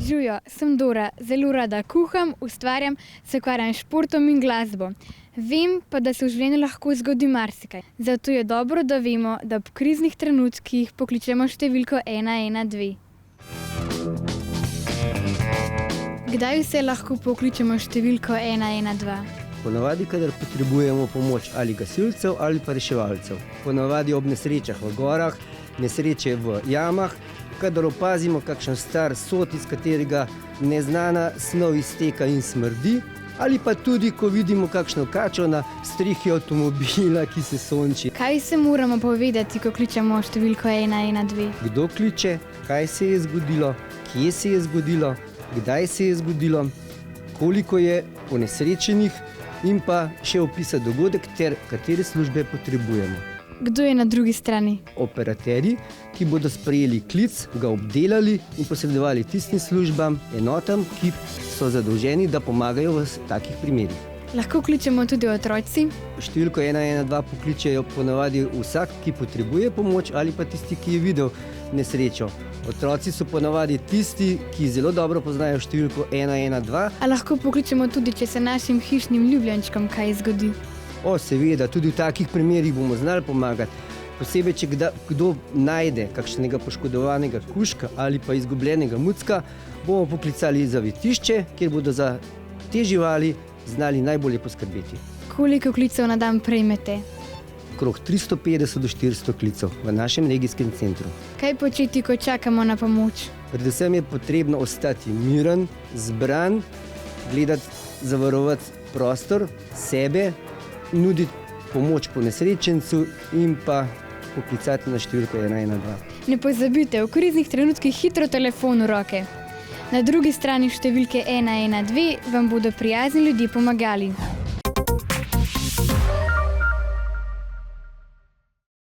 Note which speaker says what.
Speaker 1: Žujo, sem Dora, zelo rada kuham, ustvarjam, se ukvarjam s športom in glasbo. Vem pa, da se v življenju lahko zgodi marsikaj. Zato je dobro, da vemo, da ob kriznih trenutkih pokličemo številko 112. Kdaj vse lahko pokličemo številko 112?
Speaker 2: Ponavadi, kadar potrebujemo pomoč ali gasilcev ali pa reševalcev. Ponavadi ob nesrečah v gorah, nesreče v jamah, kadar opazimo kakšen star sod, iz katerega neznana snov izteka in smrdi, ali pa tudi, ko vidimo kakšno kačo na strehi avtomobila, ki se sonči.
Speaker 1: Kaj se moramo povedati, ko kličemo številko 112?
Speaker 2: Kdo kliče, kaj se je zgodilo, kje se je zgodilo, kdaj se je zgodilo, koliko je ponesrečenih in pa še opisati dogodek ter katere službe potrebujemo.
Speaker 1: Kdo je na drugi strani?
Speaker 2: Operaterji, ki bodo sprejeli klic, ga obdelali in posredovali tistim službam, enotam, ki so zadolženi, da pomagajo v takih primerih.
Speaker 1: Lahko kličemo tudi otroci?
Speaker 2: Številko 112 pokličejo ponavadi vsak, ki potrebuje pomoč ali pa tisti, ki je videl nesrečo. Otroci so ponavadi tisti, ki zelo dobro poznajo številko 112.
Speaker 1: A lahko pokličemo tudi, če se našim hišnim ljubljenčkom kaj zgodi?
Speaker 2: Seveda, tudi v takih primerih bomo znali pomagati. Posebej, če kdo najde kakšnega poškodovanega kužka ali pa izgubljenega mucka, bomo poklicali zavetišče, kjer bodo za te živali znali najbolje poskrbeti.
Speaker 1: Koliko klicev na dan prejmete?
Speaker 2: Okrog 350 do 400 klicev v našem regijskem centru.
Speaker 1: Kaj početi, ko čakamo na pomoč?
Speaker 2: Predvsem je potrebno ostati miren, zbran, gledati, zavarovati prostor, sebe, nuditi pomoč ponesrečencu in pa poklicati na številko 112.
Speaker 1: Ne pozabite, v kriznih trenutkih hitro telefon v roke. Na drugi strani številke 112 vam bodo prijazni ljudje pomagali.